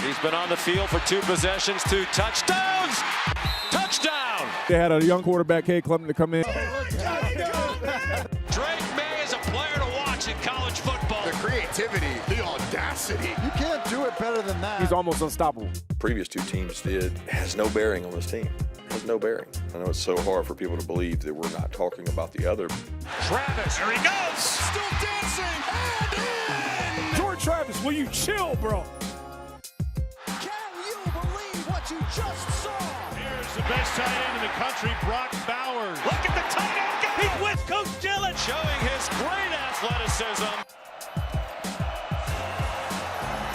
He's been on the field for 2 possessions, 2 touchdowns. Touchdown! They had a young quarterback, Clemson, to come in. Drake May is a player to watch in college football. The creativity, the audacity. You can't do it better than that. He's almost unstoppable. Previous 2 teams did has no bearing on this team. Has no bearing. I know it's so hard for people to believe that we're not talking about the other. Travis, here he goes! Still dancing and in! George Travis, will you chill, bro? Can you believe what you just saw? Here's the best tight end in the country, Brock Bowers. Look at the tight end game! He's with Coach Dillon, showing his great athleticism.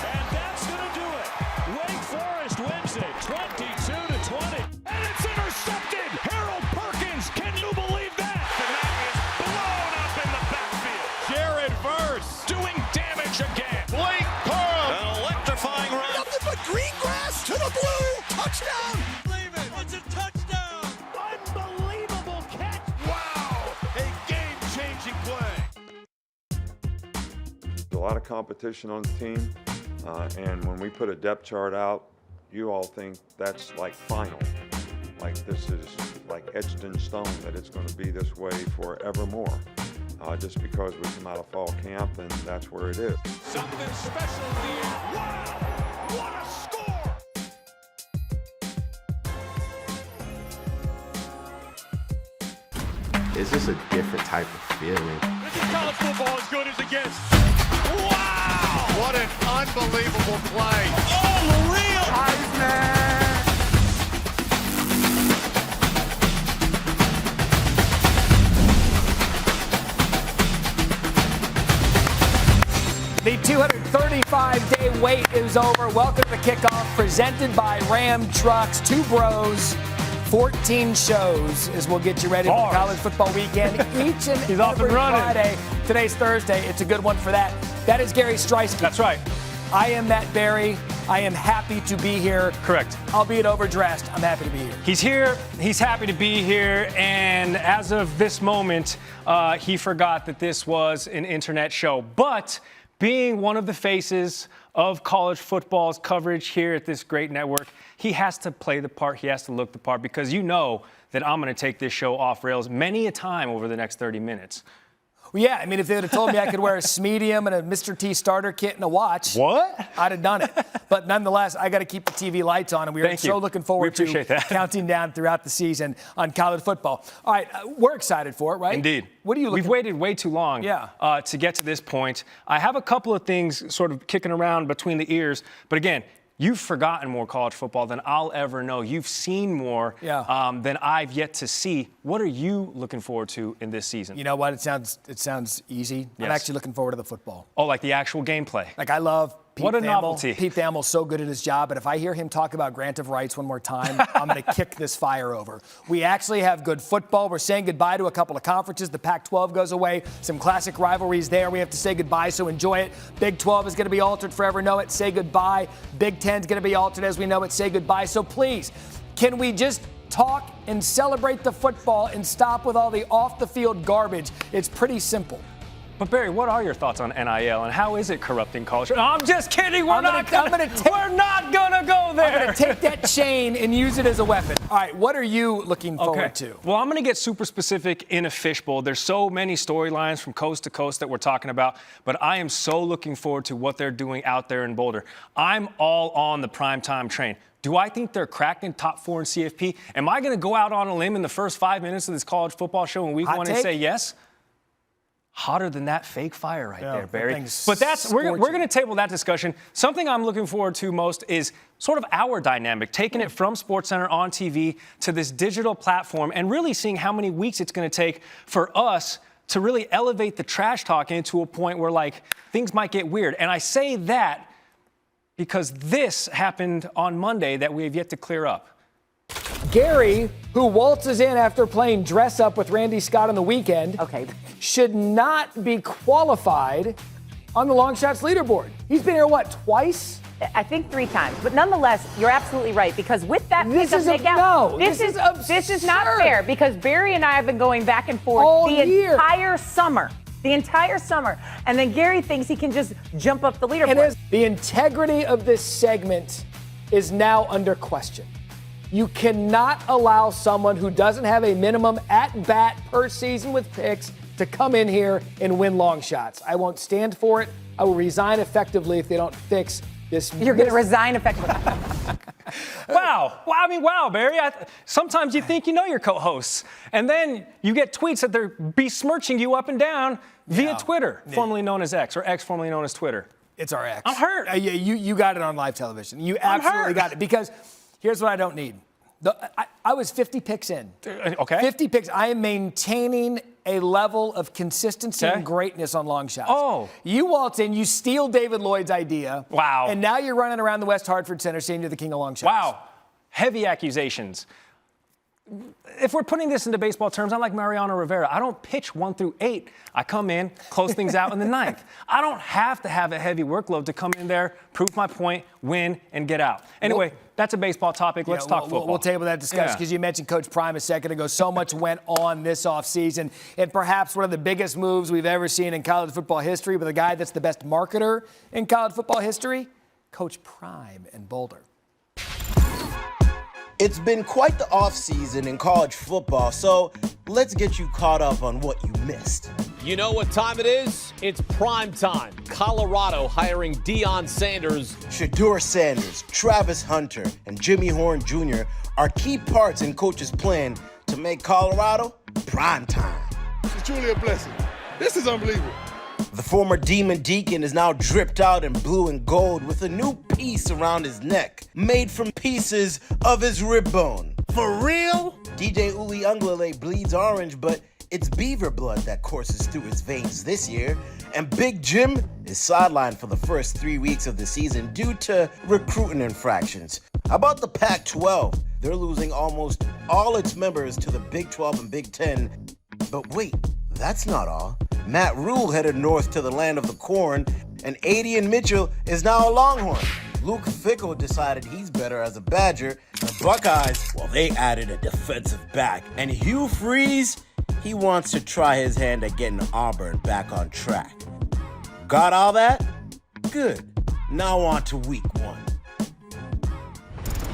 And that's going to do it. Wake Forest wins it, 22-20. And it's intercepted. Harold Perkins, can you believe that? And that is blown up in the backfield. Jared Verse Doing damage again. Blake Corum. An electrifying run. Nothing but green grass to the blue. Touchdown. Believe it. It's a touchdown. Unbelievable catch. Wow. A game-changing play. A lot of competition on the team, and when we put a depth chart out, you all think that's like final. Like this is like etched in stone that it's going to be this way forevermore. Just because we come out of fall camp and that's where it is. Something special here. Wow! What a score! It's just a different type of feeling. This is college football as good as it gets. Wow! What an unbelievable play. Oh, real Heisman. The 235-day wait is over. Welcome to the Kickoff, presented by Ram Trucks. 2 bros, 14 shows as we'll get you ready for the college football weekend each and every Friday. Today's Thursday. It's a good one for that. That is Gary Streisky. That's right. I am Matt Berry. I am happy to be here. Correct. Albeit overdressed, I'm happy to be here. He's here. He's happy to be here. And as of this moment, he forgot that this was an internet show. But being one of the faces of college football's coverage here at this great network, he has to play the part. He has to look the part because you know that I'm going to take this show off rails many a time over the next 30 minutes. Well, yeah, I mean, if they would have told me I could wear a Smedium and a Mr. T starter kit and a watch, What? I'd have done it. But nonetheless, I got to keep the TV lights on, and we are so looking forward to counting down throughout the season on college football. All right, we're excited for it, right? Indeed. What are you looking? We've waited way too long to get to this point. I have a couple of things sort of kicking around between the ears, but again, you've forgotten more college football than I'll ever know. You've seen more than I've yet to see. What are you looking forward to in this season? You know what? It sounds easy. Yes. I'm actually looking forward to the football. Oh, like the actual gameplay. Like I love Pete What a Thamel. novelty. Pete Thamel's so good at his job, but if I hear him talk about grant of rights one more time, I'm going to kick this fire over. We actually have good football. We're saying goodbye to a couple of conferences. The Pac-12 goes away. Some classic rivalries there. We have to say goodbye, so enjoy it. Big 12 is going to be altered forever. Know it. Say goodbye. Big 10 is going to be altered as we know it. Say goodbye. So please, can we just talk and celebrate the football and stop with all the off-the-field garbage? It's pretty simple. But Barry, what are your thoughts on NIL and how is it corrupting college? No, I'm just kidding. We're not gonna go there. I'm gonna take that chain and use it as a weapon. All right, what are you looking forward to? Well, I'm gonna get super specific in a fishbowl. There's so many storylines from coast to coast that we're talking about, but I am so looking forward to what they're doing out there in Boulder. I'm all on the primetime train. Do I think they're cracking top 4 in CFP? Am I gonna go out on a limb in the first 5 minutes of this college football show in week 1 and say yes? Hotter than that fake fire right there, Barry. But we're going to table that discussion. Something I'm looking forward to most is sort of our dynamic, taking it from SportsCenter on TV to this digital platform and really seeing how many weeks it's going to take for us to really elevate the trash talk into a point where, like, things might get weird. And I say that because this happened on Monday that we have yet to clear up. Gary, who waltzes in after playing dress up with Randy Scott on the weekend, should not be qualified on the long shots leaderboard. He's been here, what, twice? I think 3 times. But nonetheless, you're absolutely right, because with that this is not fair, because Barry and I have been going back and forth the entire summer the entire summer. And then Gary thinks he can just jump up the leaderboard. The integrity of this segment is now under question. You cannot allow someone who doesn't have a minimum at-bat per season with picks to come in here and win long shots. I won't stand for it. I will resign effectively if they don't fix this. You're going to resign effectively. Wow. Well, I mean, wow, Barry. Sometimes you think you know your co-hosts, and then you get tweets that they're besmirching you up and down via Twitter, formerly known as X, or X formerly known as Twitter. It's our X. I'm hurt. You got it on live television. You absolutely got it. Because here's what I don't need. I was 50 picks in. Okay. 50 picks. I am maintaining a level of consistency and greatness on long shots. Oh. You waltz in, you steal David Lloyd's idea. Wow. And now you're running around the West Hartford Center saying you're the king of long shots. Wow. Heavy accusations. If we're putting this into baseball terms, I'm like Mariano Rivera. I don't pitch 1 through 8. I come in, close things out in the 9th. I don't have to have a heavy workload to come in there, prove my point, win, and get out. Anyway, that's a baseball topic. Let's talk football. We'll table that discussion because you mentioned Coach Prime a second ago. So much went on this offseason. And perhaps one of the biggest moves we've ever seen in college football history with a guy that's the best marketer in college football history, Coach Prime in Boulder. It's been quite the offseason in college football, so let's get you caught up on what you missed. You know what time it is? It's prime time. Colorado hiring Deion Sanders. Shedeur Sanders, Travis Hunter, and Jimmy Horn Jr. are key parts in Coach's plan to make Colorado prime time. It's truly a blessing. This is unbelievable. The former Demon Deacon is now dripped out in blue and gold with a new piece around his neck, made from pieces of his rib bone. For real? DJ Uliunglele bleeds orange, but it's beaver blood that courses through his veins this year. And Big Jim is sidelined for the first 3 weeks of the season due to recruiting infractions. How about the Pac-12? They're losing almost all its members to the Big 12 and Big 10. But wait, that's not all. Matt Rule headed north to the land of the corn, and Adian Mitchell is now a Longhorn. Luke Fickell decided he's better as a Badger. The Buckeyes, well, they added a defensive back. And Hugh Freeze, he wants to try his hand at getting Auburn back on track. Got all that? Good. Now on to week 1.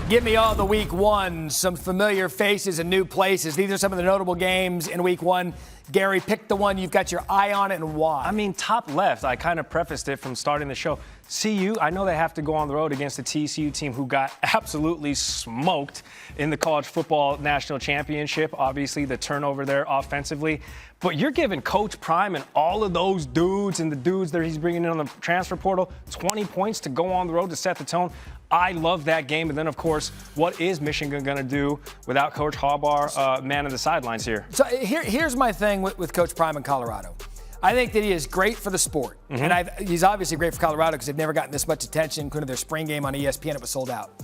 Give me all the week 1, some familiar faces and new places. These are some of the notable games in week 1. Gary, pick the one you've got your eye on and why. I mean, top left, I kind of prefaced it from starting the show. CU, I know they have to go on the road against the TCU team who got absolutely smoked in the College Football National Championship. Obviously, the turnover there offensively. But you're giving Coach Prime and all of those dudes and the dudes that he's bringing in on the transfer portal 20 points to go on the road to set the tone. I love that game. And then, of course, what is Michigan going to do without Coach Harbaugh, man of the sidelines here? So here's my thing with Coach Prime in Colorado. I think that he is great for the sport. Mm-hmm. And he's obviously great for Colorado because they've never gotten this much attention, including their spring game on ESPN. It was sold out.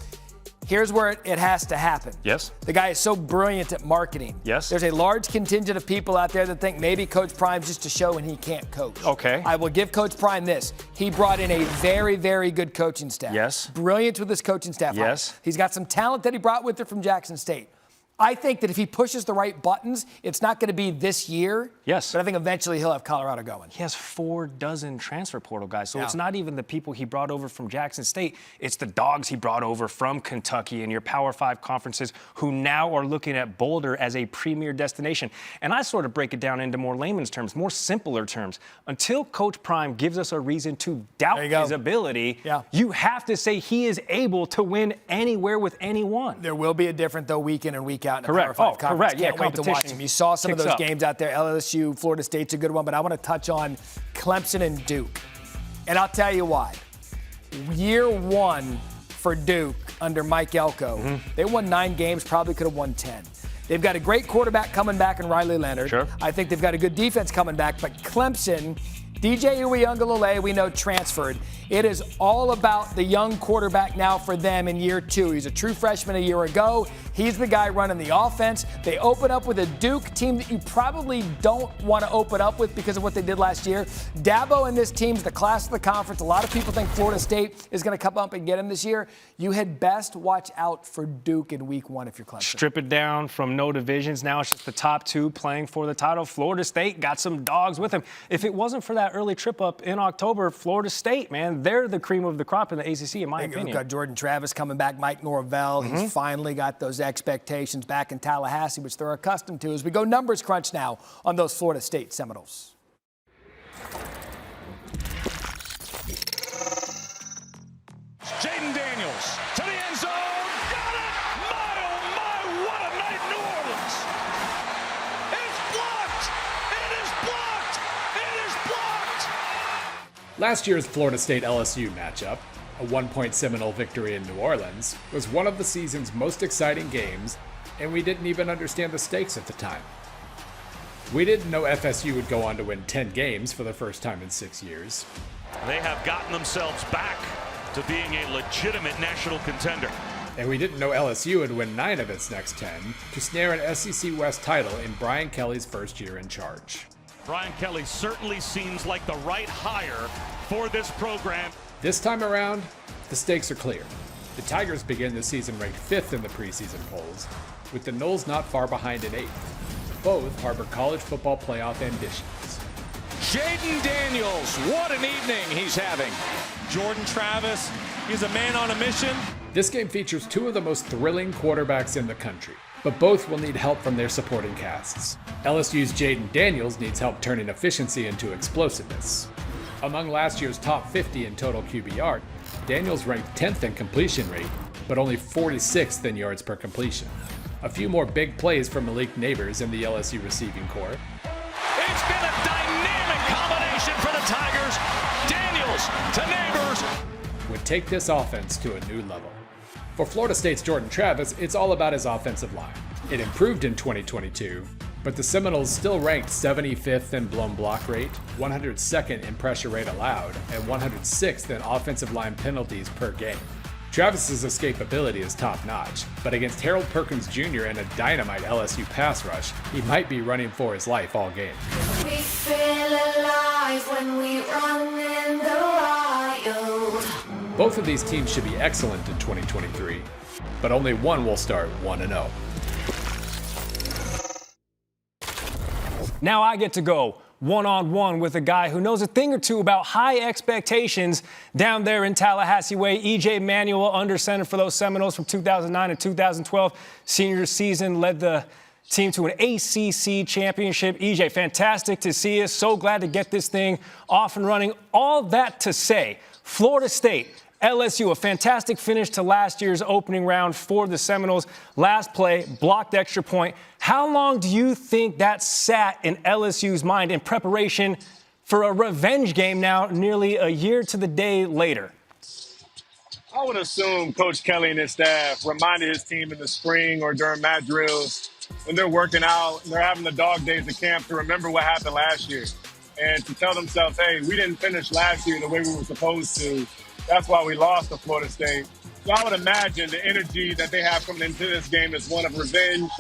Here's where it has to happen. Yes. The guy is so brilliant at marketing. Yes. There's a large contingent of people out there that think maybe Coach Prime's just a show and he can't coach. Okay. I will give Coach Prime this. He brought in a very, very good coaching staff. Yes. Brilliant with his coaching staff. Yes. He's got some talent that he brought with him from Jackson State. I think that if he pushes the right buttons, it's not going to be this year. Yes. But I think eventually he'll have Colorado going. He has 4 dozen transfer portal guys. So it's not even the people he brought over from Jackson State. It's the dogs he brought over from Kentucky and your Power 5 conferences who now are looking at Boulder as a premier destination. And I sort of break it down into more layman's terms, more simpler terms. Until Coach Prime gives us a reason to doubt his ability, you have to say he is able to win anywhere with anyone. There will be a different, though, week in and week out in the Correct. Power 5 conference. Correct. Can't wait to watch them. You saw some of those games out there. LSU, Florida State's a good one, but I want to touch on Clemson and Duke. And I'll tell you why. Year 1 for Duke under Mike Elko, they won 9 games, probably could have won 10. They've got a great quarterback coming back in Riley Leonard. Sure. I think they've got a good defense coming back, but Clemson, DJ Uiagalelei, we know, transferred. It is all about the young quarterback now for them in year 2. He's a true freshman a year ago. He's the guy running the offense. They open up with a Duke team that you probably don't want to open up with because of what they did last year. Dabo and this team's the class of the conference. A lot of people think Florida State is going to come up and get him this year. You had best watch out for Duke in week 1 if you're Clemson. Strip it down from no divisions. Now it's just the top 2 playing for the title. Florida State got some dogs with him. If it wasn't for that early trip up in October, Florida State, man, they're the cream of the crop in the ACC, in my opinion. We've got Jordan Travis coming back, Mike Norvell. He's finally got those expectations back in Tallahassee, which they're accustomed to. As we go numbers crunch now on those Florida State Seminoles. Jaden Daniels to the end zone. Got it! My, oh my, what a night in New Orleans. It's blocked! It is blocked! It is blocked! Last year's Florida State-LSU matchup, a 1-point Seminole victory in New Orleans, was one of the season's most exciting games, and we didn't even understand the stakes at the time. We didn't know FSU would go on to win 10 games for the first time in 6 years. They have gotten themselves back to being a legitimate national contender. And we didn't know LSU would win 9 of its next 10 to snare an SEC West title in Brian Kelly's first year in charge. Brian Kelly certainly seems like the right hire for this program. This time around, the stakes are clear. The Tigers begin the season ranked 5th in the preseason polls, with the Noles not far behind in 8th. Both harbor college football playoff ambitions. Jaden Daniels, what an evening he's having. Jordan Travis, he's a man on a mission. This game features 2 of the most thrilling quarterbacks in the country, but both will need help from their supporting casts. LSU's Jaden Daniels needs help turning efficiency into explosiveness. Among last year's top 50 in total QBR, Daniels ranked 10th in completion rate, but only 46th in yards per completion. A few more big plays from Malik Neighbors in the LSU receiving corps. It's been a dynamic combination for the Tigers. Daniels to Neighbors would take this offense to a new level. For Florida State's Jordan Travis, it's all about his offensive line. It improved in 2022, but the Seminoles still ranked 75th in blown block rate, 102nd in pressure rate allowed, and 106th in offensive line penalties per game. Travis's escapability is top-notch, but against Harold Perkins Jr. and a dynamite LSU pass rush, he might be running for his life all game. We feel alive when we run in the wild. Both of these teams should be excellent in 2023, but only one will start 1-0. Now I get to go one-on-one with a guy who knows a thing or two about high expectations down there in Tallahassee way. EJ Manuel, under center for those Seminoles from 2009 and 2012. Senior season, led the team to an ACC championship. EJ, fantastic to see you. So glad to get this thing off and running. All that to say, Florida State, LSU, a fantastic finish to last year's opening round for the Seminoles. Last play, blocked extra point. How long do you think that sat in LSU's mind in preparation for a revenge game now, nearly a year to the day later? I would assume Coach Kelly and his staff reminded his team in the spring or during mat drills when they're working out and they're having the dog days of camp to remember what happened last year and to tell themselves, hey, we didn't finish last year the way we were supposed to. That's why we lost to Florida State. So I would imagine the energy that they have coming into this game is one of revenge,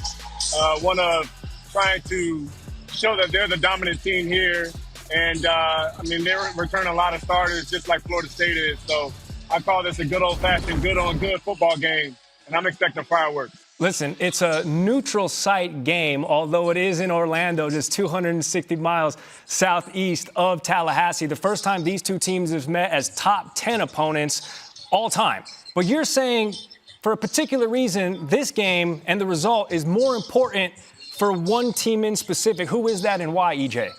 one of trying to show that they're the dominant team here. And, they're returning a lot of starters just like Florida State is. So I call this a good old-fashioned, good-on-good football game, and I'm expecting fireworks. Listen, it's a neutral site game, although it is in Orlando, just 260 miles southeast of Tallahassee. The first time these two teams have met as top 10 opponents all time. But you're saying, for a particular reason, this game and the result is more important for one team in specific. Who is that and why, EJ?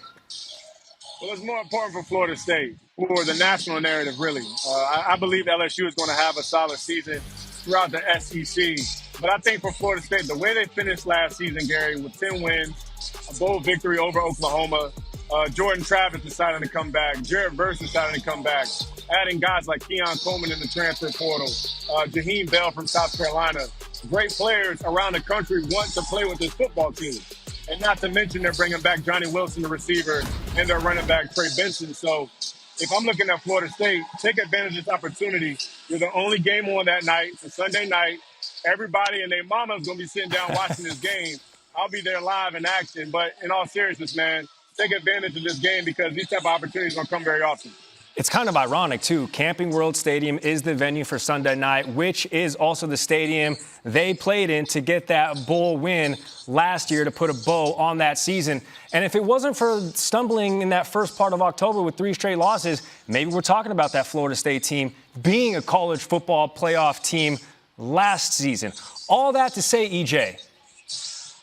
Well, it's more important for Florida State, for the national narrative, really. I believe LSU is going to have a solid season throughout the SEC. But I think for Florida State, the way they finished last season, Gary, with 10 wins, a bold victory over Oklahoma, Jordan Travis deciding to come back, Jared Verse deciding to come back, adding guys like Keon Coleman in the transfer portal, Jaheim Bell from South Carolina. Great players around the country want to play with this football team. And not to mention they're bringing back Johnny Wilson, the receiver, and their running back, Trey Benson. So if I'm looking at Florida State, take advantage of this opportunity. You're the only game on that night. It's a Sunday night. Everybody and their mama's going to be sitting down watching this game. I'll be there live in action. But in all seriousness, man, take advantage of this game because these type of opportunities don't come very often. It's kind of ironic, too. Camping World Stadium is the venue for Sunday night, which is also the stadium they played in to get that bowl win last year to put a bow on that season. And if it wasn't for stumbling in that first part of October with 3 straight losses, maybe we're talking about that Florida State team being a college football playoff team last season. All that to say, EJ,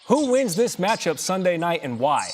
who wins this matchup Sunday night and why?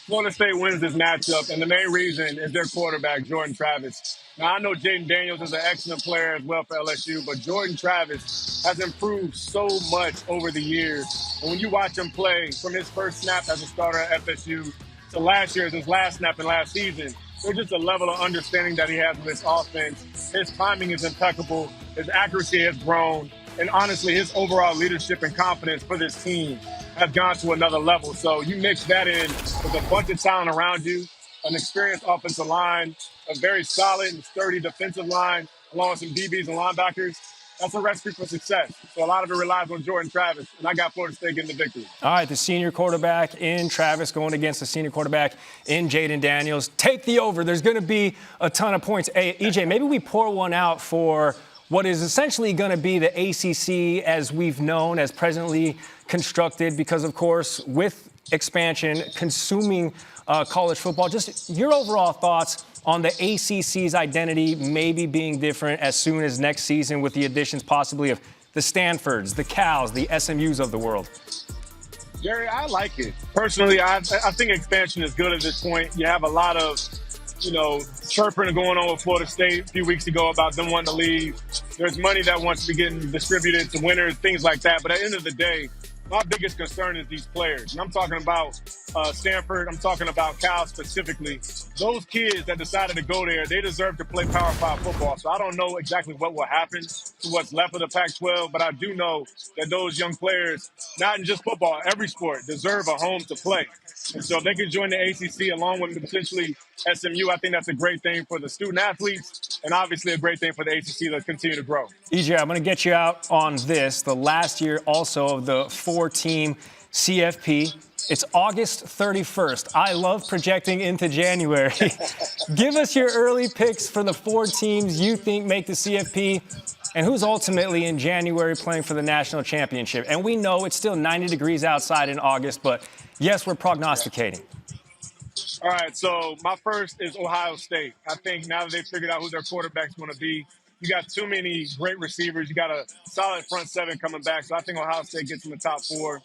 Florida State wins this matchup, and the main reason is their quarterback, Jordan Travis. Now, I know Jaden Daniels is an excellent player as well for LSU, but Jordan Travis has improved so much over the years. And when you watch him play from his first snap as a starter at FSU to last year's his last snap and last season, there's just a level of understanding that he has with his offense. His timing is impeccable. His accuracy has grown. And honestly, his overall leadership and confidence for this team has gone to another level. So you mix that in with a bunch of talent around you, an experienced offensive line, a very solid and sturdy defensive line, along with some DBs and linebackers. That's a recipe for success. So a lot of it relies on Jordan Travis, and I got Florida State getting the victory. All right, the senior quarterback in Travis going against the senior quarterback in Jaden Daniels. Take the over. There's going to be a ton of points. Hey, EJ, maybe we pour one out for what is essentially going to be the ACC as we've known, as presently constructed, because, of course, with expansion, consuming college football, just your overall thoughts on the ACC's identity maybe being different as soon as next season with the additions possibly of the Stanfords, the Cals, the SMUs of the world. Jerry, I like it. Personally, I think expansion is good at this point. You have a lot of chirping going on with Florida State a few weeks ago about them wanting to leave. There's money that wants to be getting distributed to winners, things like that. But at the end of the day, my biggest concern is these players. And I'm talking about Stanford. I'm talking about Cal specifically. Those kids that decided to go there, they deserve to play Power 5 football. So I don't know exactly what will happen to what's left of the Pac-12, but I do know that those young players, not in just football, every sport, deserve a home to play. And so if they can join the ACC along with potentially SMU, I think that's a great thing for the student athletes and obviously a great thing for the ACC to continue to grow. EJ, I'm going to get you out on this. The last year also of the 4-team CFP. It's August 31st. I love projecting into January. Give us your early picks for the 4 teams you think make the CFP and who's ultimately in January playing for the national championship. And we know it's still 90 degrees outside in August, but yes, we're prognosticating. All right, so my first is Ohio State. I think now that they've figured out who their quarterback's going to be, you got too many great receivers. You got a solid front 7 coming back, so I think Ohio State gets in the top 4.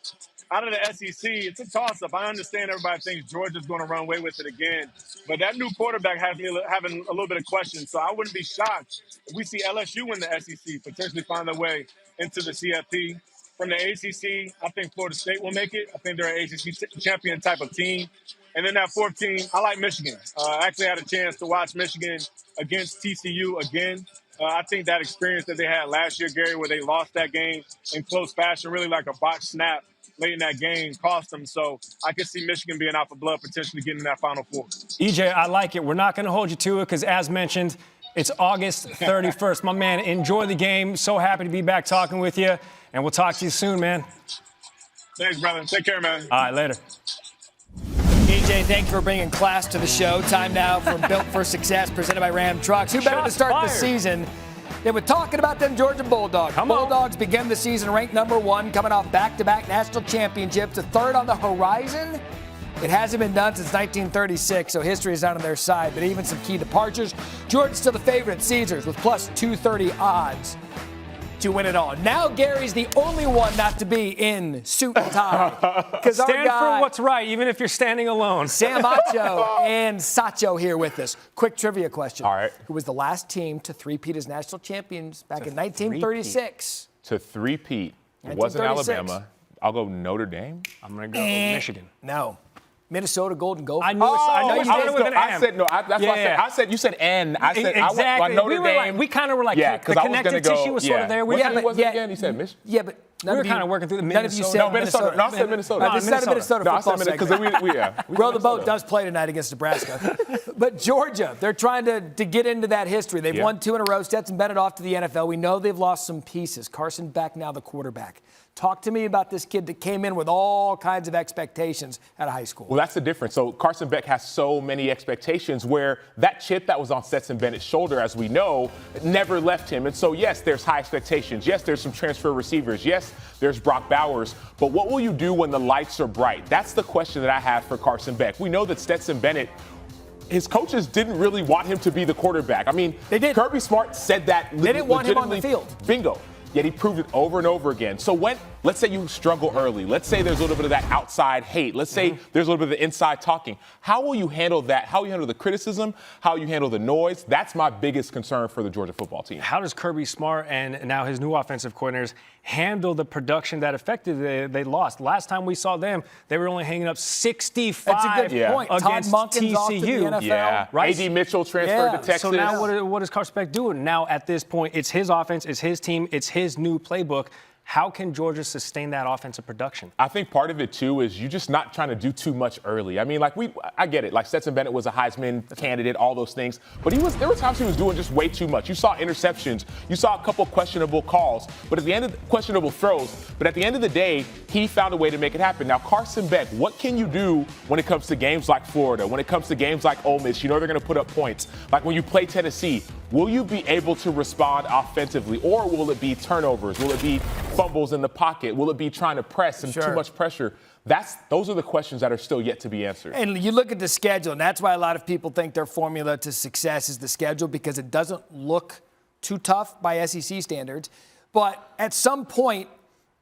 Out of the SEC, it's a toss-up. I understand everybody thinks Georgia's going to run away with it again, but that new quarterback has me having a little bit of questions, so I wouldn't be shocked if we see LSU win the SEC, potentially find their way into the CFP. From the ACC, I think Florida State will make it. I think they're an ACC champion type of team. And then that 4th team, I like Michigan. I actually had a chance to watch Michigan against TCU again. I think that experience that they had last year, Gary, where they lost that game in close fashion, really like a botched snap late in that game, cost them. So I could see Michigan being out for blood, potentially getting in that Final 4. EJ, I like it. We're not going to hold you to it because, as mentioned, it's August 31st. My man, enjoy the game. So happy to be back talking with you. And we'll talk to you soon, man. Thanks, brother. Take care, man. All right, later. EJ, thanks for bringing class to the show. Time now for Built for Success, presented by Ram Trucks. Who better to start the season than with talking about them Georgia Bulldogs? Bulldogs begin the season ranked number 1, coming off back-to-back national championships, a 3rd on the horizon. It hasn't been done since 1936, so history is not on their side. But even some key departures. Georgia's still the favorite at Caesars with plus 230 odds to win it all. Now Gary's the only one not to be in suit and tie. Because Stand for what's right, even if you're standing alone. Sam Acho and Sacho here with us. Quick trivia question. All right. Who was the last team to three-peat as national champions back in 1936? To three-peat. It wasn't Alabama. I'll go Notre Dame. I'm going to go Michigan. No. Minnesota Golden Gophers. I know you did with an M. I said no. That's what I said. I said you said N. I said exactly. I went by Notre Dame. We kind of were like, yeah, the connective tissue was sort of there. What was it again? He said Michigan. Yeah, but We were kind of working through the Minnesota. None of you said Minnesota. No, I said Minnesota. This is a Minnesota No, I football said Minnesota because we Row the Boat does play tonight against Nebraska. But Georgia, they're trying to get into that history. They've won 2 in a row. Stetson Bennett off to the NFL. We know they've lost some pieces. Carson Beck now the quarterback. Talk to me about this kid that came in with all kinds of expectations out of high school. Well, that's the difference. So Carson Beck has so many expectations where that chip that was on Stetson Bennett's shoulder, as we know, never left him. And so, yes, there's high expectations. Yes, there's some transfer receivers. Yes, there's Brock Bowers. But what will you do when the lights are bright? That's the question that I have for Carson Beck. We know that Stetson Bennett, his coaches didn't really want him to be the quarterback. I mean, they did. Kirby Smart said that. They didn't want him on the field. Bingo. Yet he proved it over and over again. So when, let's say you struggle early. Let's say there's a little bit of that outside hate. Let's say there's a little bit of the inside talking. How will you handle that? How will you handle the criticism? How will you handle the noise? That's my biggest concern for the Georgia football team. How does Kirby Smart and now his new offensive coordinators handle the production that they lost? Last time we saw them, they were only hanging up 65 That's a good point. against Todd Monken's TCU. off to the NFL. Yeah, Right? A.D. Mitchell transferred to Texas. So now what is Carson Beck doing? Now at this point, it's his offense, it's his team, it's his new playbook. How can Georgia sustain that offensive production? I think part of it, too, is you're just not trying to do too much early. I mean, I get it. Like, Stetson Bennett was a Heisman candidate, all those things. But there were times he was doing just way too much. You saw interceptions. You saw a couple questionable calls. But at the end of the questionable throws. But at the end of the day, he found a way to make it happen. Now, Carson Beck, what can you do when it comes to games like Florida, when it comes to games like Ole Miss? You know they're going to put up points. Like when you play Tennessee, will you be able to respond offensively? Or will it be turnovers? Will it be fumbles in the pocket? Will it be trying to press and too much pressure? Those are the questions that are still yet to be answered. And you look at the schedule, and that's why a lot of people think their formula to success is the schedule, because it doesn't look too tough by SEC standards. But at some point,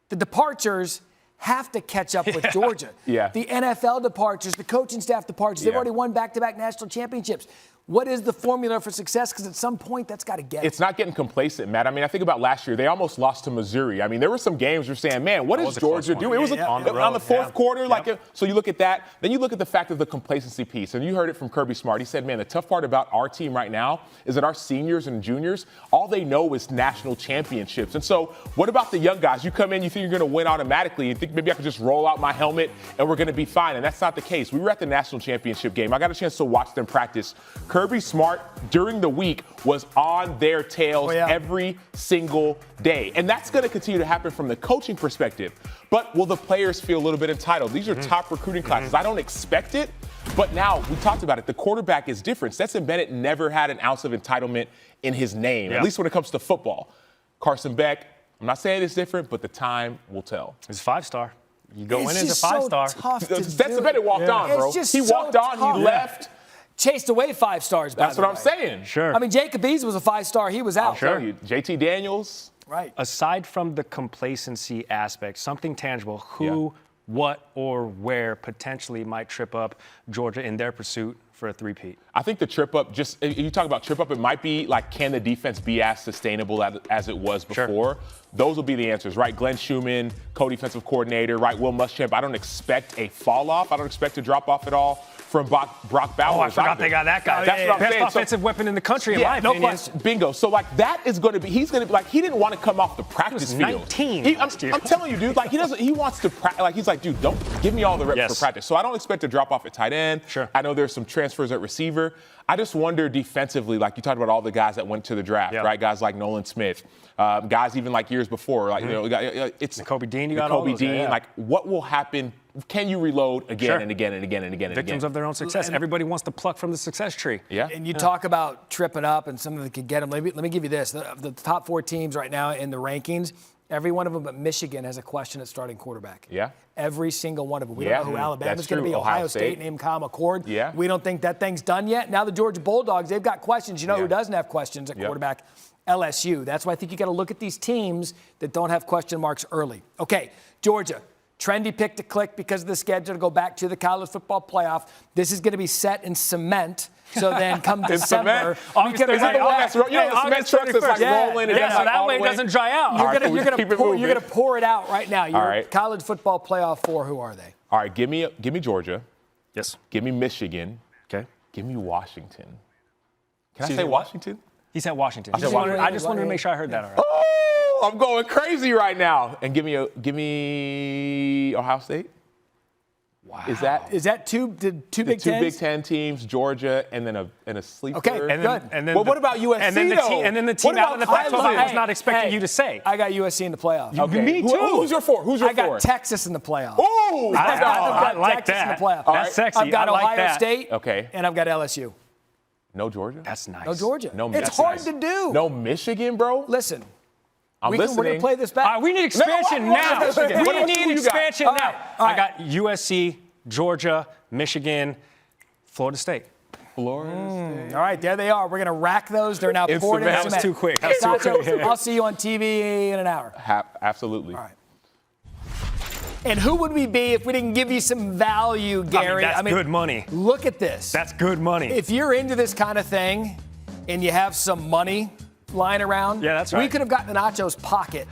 the departures have to catch up with Georgia. The NFL departures, the coaching staff departures, they've already won back-to-back national championships. What is the formula for success? Because at some point, that's got to get it. It's not getting complacent, Matt. I mean, I think about last year. They almost lost to Missouri. I mean, there were some games you're saying, man, what is Georgia doing? It was on the fourth quarter. So you look at that. Then you look at the fact of the complacency piece. And you heard it from Kirby Smart. He said, man, the tough part about our team right now is that our seniors and juniors, all they know is national championships. And so what about the young guys? You come in, you think you're going to win automatically. You think maybe I can just roll out my helmet and we're going to be fine. And that's not the case. We were at the national championship game. I got a chance to watch them practice. Kirby Smart, during the week, was on their tails every single day. And that's going to continue to happen from the coaching perspective. But will the players feel a little bit entitled? These are top recruiting classes. I don't expect it. But now, we talked about it, the quarterback is different. Stetson Bennett never had an ounce of entitlement in his name, at least when it comes to football. Carson Beck, I'm not saying it's different, but the time will tell. He's a 5-star. You go in as a 5-star. Stetson Bennett walked on, bro. He walked on, he left. Chased away 5 stars, by That's what I'm saying. Sure. I mean, Jacob Eason was a 5-star. He was out. Sure. JT Daniels. Right. Aside from the complacency aspect, something tangible, who, what, or where potentially might trip up Georgia in their pursuit for a three-peat? I think the trip up, you talk about trip up, it might be like, can the defense be as sustainable as it was before? Sure. Those will be the answers, right? Glenn Schumann, co-defensive coordinator, right? Will Muschamp. I don't expect a fall off. I don't expect to drop off at all from Brock Bowers. Oh, I forgot they got that guy. That's what I'm Best saying. offensive weapon in the country, in my opinion. No question. Bingo. So, like, that is going to be, he's going to be, like, he didn't want to come off the practice field. 19 I'm telling you, dude, like, he wants to practice. Like, he's like, dude, don't give me all the reps for practice. So I don't expect to drop off at tight end. Sure. I know there's some transfers at receiver. I just wonder defensively, like you talked about all the guys that went to the draft, right? Guys like Nolan Smith, guys even like years before, like, you know, it's Kobe Dean, you got Kobe Dean. Like, what will happen? Can you reload again and again and again and again and again? Victims of their own success. Everybody wants to pluck from the success tree. Yeah. And you talk about tripping up and some of them could get them. Let me give you this. The top 4 teams right now in the rankings, every one of them but Michigan has a question at starting quarterback. Yeah. Every single one of them. We don't know who Alabama's going to be. Ohio State named Kyle McCord. Yeah. We don't think that thing's done yet. Now the Georgia Bulldogs, they've got questions. You know who doesn't have questions at quarterback? LSU. That's why I think you got to look at these teams that don't have question marks early. Okay, Georgia. Trendy pick to click because of the schedule to go back to the college football playoff. This is going to be set in cement. So then come December, the cement trucks is like rolling. So that way it doesn't dry out. You're going to pour it out right now. Your college football playoff 4, who are they? All right, give me Georgia. Yes. Give me Michigan. Okay. Give me Washington. Can I say Washington? He said Washington. I just wanted to make sure I heard that all right. I'm going crazy right now. And give me Ohio State. Wow. Is that two Big Tens? Two Big Ten teams, Georgia, and then a sleeper. Okay, good. Well, what about USC, and then the team out of the Pac-12 I was not expecting you to say. I got USC in the playoffs. Okay. Me too. Who's your four? I got Texas in the playoffs. Ooh! I like Texas that. in the playoffs. That's sexy. I've got I like Ohio that. State. Okay. And I've got LSU. No Georgia? That's nice. No Georgia. No, it's hard to do. No Michigan, bro? Listen. I'm listening. We're going to play this back. We need expansion now. We need expansion now. I got USC, Georgia, Michigan, Florida State. Florida State. All right, there they are. We're going to rack those. They're now poured in That was too quick. I'll see you on TV in an hour. Absolutely. All right. And who would we be if we didn't give you some value, Gary? That's good money. Look at this. That's good money. If you're into this kind of thing and you have some money lying around, yeah, that's right. We could have gotten in Acho's pocket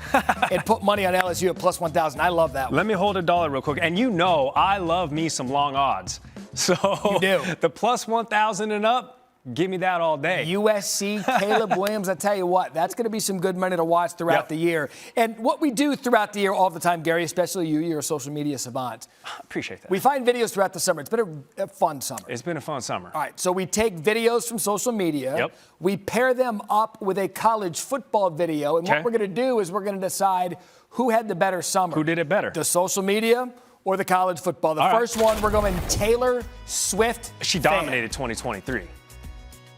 and put money on LSU at plus 1,000. I love that one. Let me hold $1 real quick. And you know I love me some long odds. So you do. The plus 1,000 and up, give me that all day. USC, Caleb Williams, I tell you what, that's going to be some good money to watch throughout the year. And what we do throughout the year all the time, Gary, especially you're a social media savant. Appreciate that. We find videos throughout the summer. It's been a fun summer. It's been a fun summer. All right, so we take videos from social media. Yep. We pair them up with a college football video. And what we're going to do is we're going to decide who had the better summer. Who did it better? The social media or the college football. The first one, we're going Taylor Swift. She dominated 2023.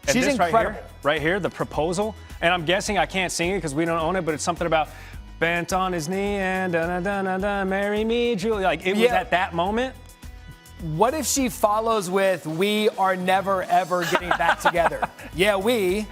And She's this incredible. Right here, the proposal. And I'm guessing I can't sing it because we don't own it, but it's something about bent on his knee and da-na-da-na-da, marry me, Julie. Like, it was at that moment. What if she follows with, we are never, ever getting back together? Yeah, we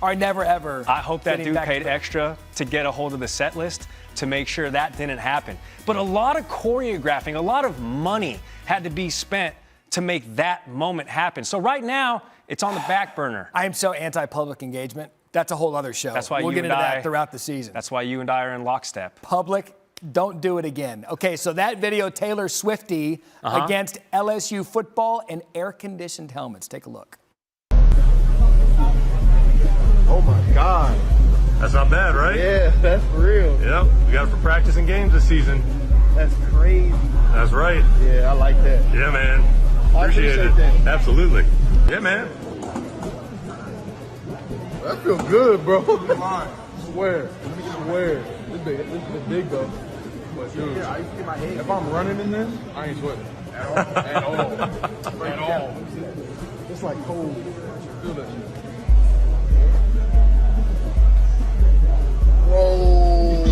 are never, ever I hope that getting dude back paid together. extra to get a hold of the set list to make sure that didn't happen. But a lot of choreographing, a lot of money had to be spent to make that moment happen. So right now, it's on the back burner. I am so anti-public engagement. That's a whole other show. That's why we'll you get and into I, that throughout the season. That's why you and I are in lockstep. Public, don't do it again. Okay, so that video, Taylor Swiftie against LSU football and air-conditioned helmets. Take a look. Oh, my God. That's not bad, right? Yeah, that's real. Yep, we got it for practice and games this season. That's crazy. That's right. Yeah, I like that. Yeah, man. I appreciate it. that. Absolutely. Yeah, man. That feels good, bro. Swear. This is big, though. But, dude, if I'm running in this, I ain't sweating. At all. It's like cold. Feel that shit. Whoa.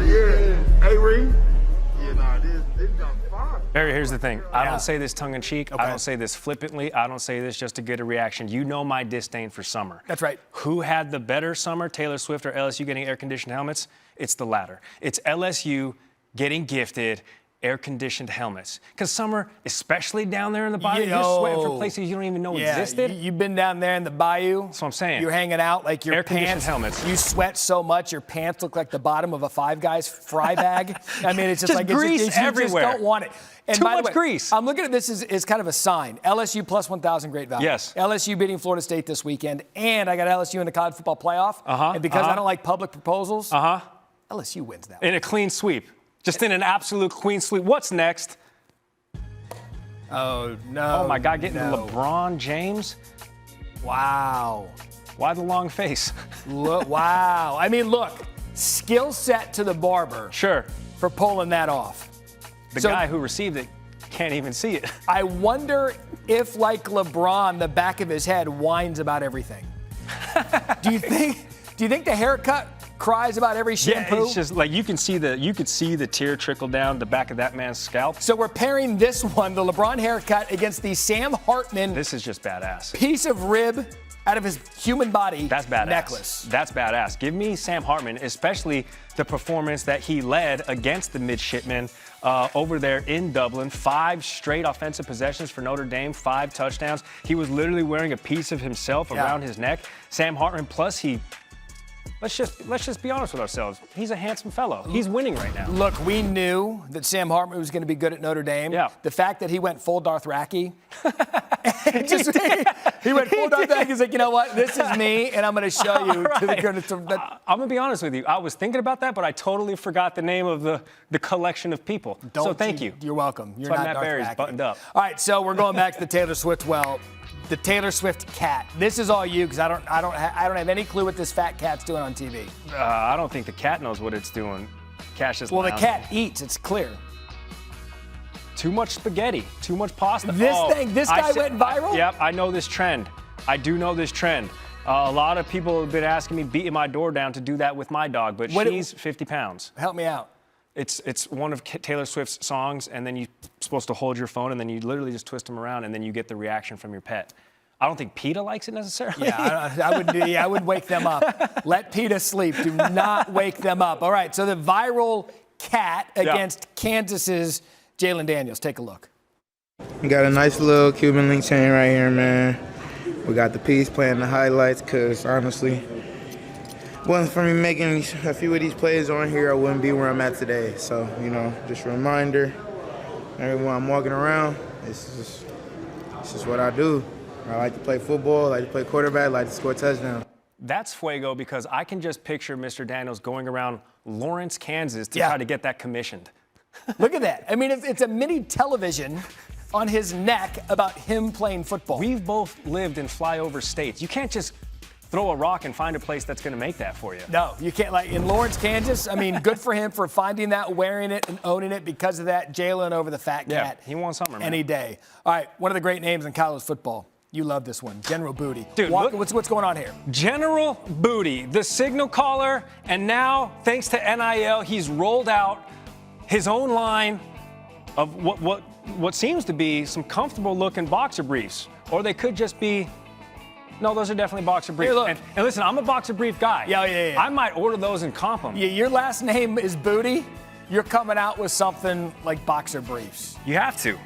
Yeah. Hey, Ring. Yeah, nah, this got fire. Barry, here's the thing. I don't say this tongue-in-cheek. I don't say this flippantly. I don't say this just to get a reaction. You know my disdain for summer. That's right. Who had the better summer, Taylor Swift or LSU getting air-conditioned helmets? It's the latter. It's LSU getting gifted air-conditioned helmets. Because summer, especially down there in the bayou, you're sweating for places you don't even know existed. You've been down there in the bayou. That's what I'm saying. You're hanging out like your air-conditioned pants. helmets. You sweat so much, your pants look like the bottom of a Five Guys fry bag. I mean, it's just, Just like grease you everywhere. just don't want it. And Too by the much way, grease. I'm looking at this as kind of a sign. LSU plus 1,000, great value. Yes. LSU beating Florida State this weekend, and I got LSU in the college football playoff. And because I don't like public proposals, LSU wins that. In a clean sweep. Just in an absolute clean sweep. What's next? Oh, no. Oh, my God, getting LeBron James? Wow. Why the long face? Wow. I mean, look, skill set to the barber. Sure. For pulling that off. The guy who received it can't even see it. I wonder if, like LeBron, the back of his head whines about everything. Do you think the haircut cries about every shampoo? Yeah, it's just like you could see the tear trickle down the back of that man's scalp. So we're pairing this one, the LeBron haircut, against the Sam Hartman. This is just badass. Piece of rib out of his human body. That's badass. Necklace. That's badass. Give me Sam Hartman, especially the performance that he led against the midshipmen over there in Dublin. 5 straight offensive possessions for Notre Dame, 5 touchdowns. He was literally wearing a piece of himself around his neck. Sam Hartman, plus let's just be honest with ourselves. He's a handsome fellow. He's winning right now. Look, we knew that Sam Hartman was going to be good at Notre Dame. Yeah. The fact that he went full Darth Raki. He went full time back. He's like, you know what? This is me, and I'm going to show you to the goodness of that. I'm going to be honest with you. I was thinking about that, but I totally forgot the name of the collection of people. So thank you. You're welcome. You're That's not why Matt Darth Barry's Vader. buttoned up. All right, so we're going back to the Taylor Swift the Taylor Swift cat. This is all you because I don't have any clue what this fat cat's doing on TV. I don't think the cat knows what it's doing. Cash is Well, the cat eats. It's clear. Too much spaghetti. Too much pasta. This guy went viral? Yep, I know this trend. I do know this trend. A lot of people have been asking me, beating my door down to do that with my dog, but she's 50 pounds. Help me out. It's one of Taylor Swift's songs, and then you're supposed to hold your phone, and then you literally just twist them around, and then you get the reaction from your pet. I don't think PETA likes it necessarily. Yeah, I would wake them up. Let PETA sleep. Do not wake them up. All right, so the viral cat against Kansas's Jalen Daniels. Take a look. We got a nice little Cuban link chain right here, man. We got the piece playing the highlights because, honestly, wasn't for me making a few of these plays on here, I wouldn't be where I'm at today. So, just a reminder, everyone I'm walking around, it's just what I do. I like to play football, I like to play quarterback, I like to score touchdowns. That's fuego because I can just picture Mr. Daniels going around Lawrence, Kansas to try to get that commissioned. Look at that. I mean, it's a mini television on his neck about him playing football. We've both lived in flyover states. You can't just throw a rock and find a place that's going to make that for you. No, you can't. Like in Lawrence, Kansas, I mean, good for him for finding that, wearing it, and owning it. Because of that, Jalen over the fat cat. He won something, man. Any day. All right, one of the great names in college football. You love this one, General Booty. Dude, what's going on here? General Booty, the signal caller, and now, thanks to NIL, he's rolled out his own line of what seems to be some comfortable-looking boxer briefs, or they could just be. No, those are definitely boxer briefs. Hey, look. And listen, I'm a boxer brief guy. Yeah. I might order those and comp them. Yeah, your last name is Booty. You're coming out with something like boxer briefs. You have to.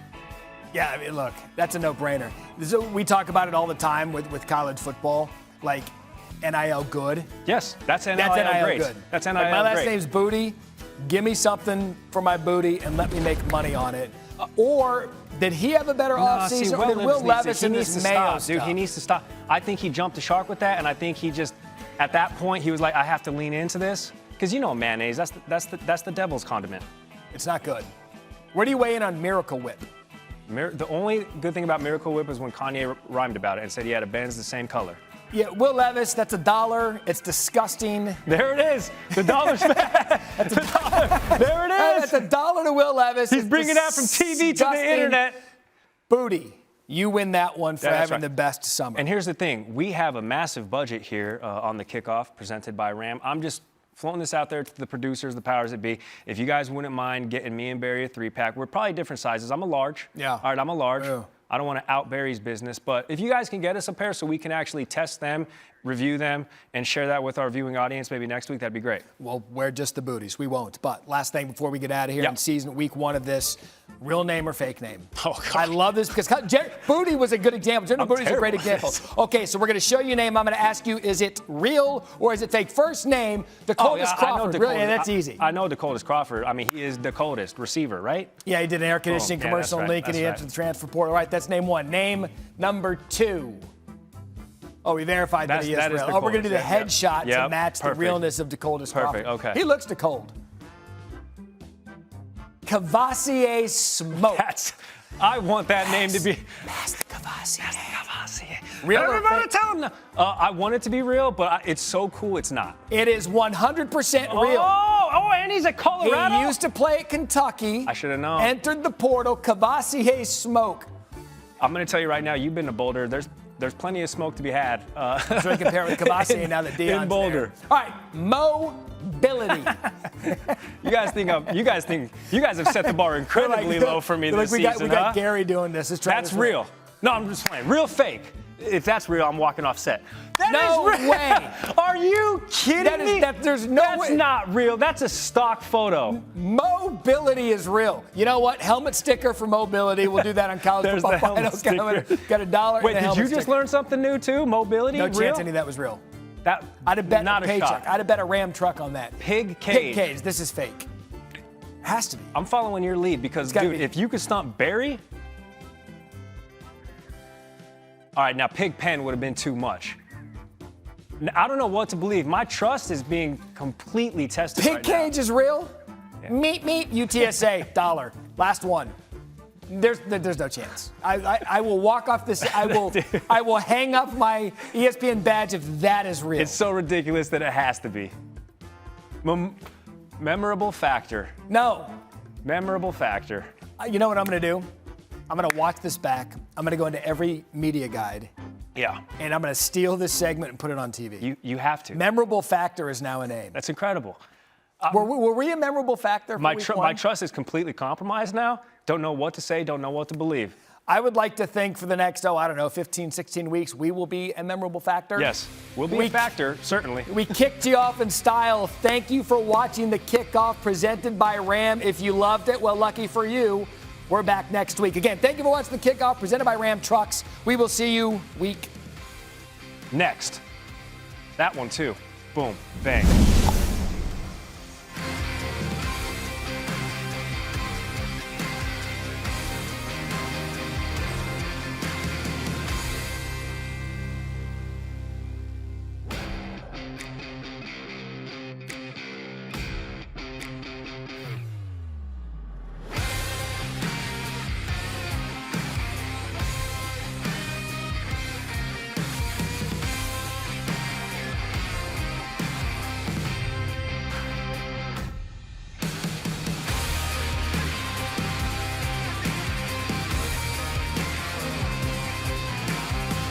Yeah, I mean, look, that's a no-brainer. We talk about it all the time with college football, like NIL good. Yes, that's NIL great. Good. That's NIL like my last great. name's Booty. Give me something for my booty and let me make money on it. Or did he have a better offseason, or did Will Levis in this Mayo stuff? Dude, he needs to stop. I think he jumped the shark with that, and I think he just, at that point, he was like, I have to lean into this. Because mayonnaise, that's the devil's condiment. It's not good. Where do you weigh in on Miracle Whip? The only good thing about Miracle Whip is when Kanye rhymed about it and said he had a Benz the same color. Yeah, Will Levis, that's $1. It's disgusting. There it is. The dollar's back. That's $1. There it is. That's $1 to Will Levis. He's bringing that from TV to the internet. Booty, you win that one for having the best summer. And here's the thing. We have a massive budget here on the Kickoff presented by Ram. I'm just floating this out there to the producers, the powers that be. If you guys wouldn't mind getting me and Barry a 3-pack, we're probably different sizes. I'm a large. Yeah. All right, I'm a large. Yeah. I don't want to out Barry's business, but if you guys can get us a pair so we can actually test them, review them, and share that with our viewing audience maybe next week, that'd be great. We'll wear just the booties. We won't. But last thing before we get out of here in week 1 of this, real name or fake name? Oh, God. I love this because Booty was a good example. General Booty's a great example. Okay, so we're going to show you a name. I'm going to ask you, is it real or is it fake? First name, Dakotas Crawford. Really? Yeah, that's easy. I know Dakotas Crawford. I mean, he is the coldest receiver, right? Yeah, he did an air conditioning commercial in Lincoln. He entered the transfer portal. All right, that's name 1. Name number 2. Oh, we verified that he is real. We're going to do the headshot to match the realness of Dakotas Crawford. Perfect, okay. He looks Dakotas. Cavassier Smoke. I want that name to be. Master Cavassier. Real Everybody tell him. I want it to be real, but it's so cool it's not. It is 100% real. Oh, and he's at Colorado? He used to play at Kentucky. I should have known. Entered the portal. Cavassier Smoke. I'm going to tell you right now, you've been to Boulder. There's plenty of smoke to be had. So we compare with Cavassier now that Deion's in Boulder. There. All right, mobility. You guys have set the bar incredibly low for me this season. We got Gary doing this. That's real. No, I'm just playing. Real fake. If that's real, I'm walking off set. No way. Are you kidding me? There's no way. That's not real. That's a stock photo. Mobility is real. You know what? Helmet sticker for mobility. We'll do that on college There's football. The helmet sticker. Got $1. Wait, did you just learn something new too? Mobility? No real? chance any of that was real. I'd have bet not a paycheck. shot. I'd have bet a Ram truck on that. Pig cage. Pig cage. This is fake. Has to be. I'm following your lead because, dude, if you could stomp Barry. All right, now Pigpen would have been too much. I don't know what to believe. My trust is being completely tested Pig right now. cage is real? Yeah. Meet, UTSA, $1. Last one. There's no chance. I will walk off this. I will hang up my ESPN badge if that is real. It's so ridiculous that it has to be. Memorable factor. No. Memorable factor. You know what I'm going to do? I'm going to watch this back. I'm going to go into every media guide. Yeah. And I'm going to steal this segment and put it on TV. You have to. Memorable factor is now a name. That's incredible. Were we a memorable factor for my trust is completely compromised now. Don't know what to say, don't know what to believe. I would like to think for the next, 15, 16 weeks, we will be a memorable factor. Yes, we'll be a factor, certainly. We kicked you off in style. Thank you for watching the Kickoff presented by Ram. If you loved it, well, lucky for you, we're back next week. Again, thank you for watching the Kickoff presented by Ram Trucks. We will see you week next. That one, too. Boom. Bang.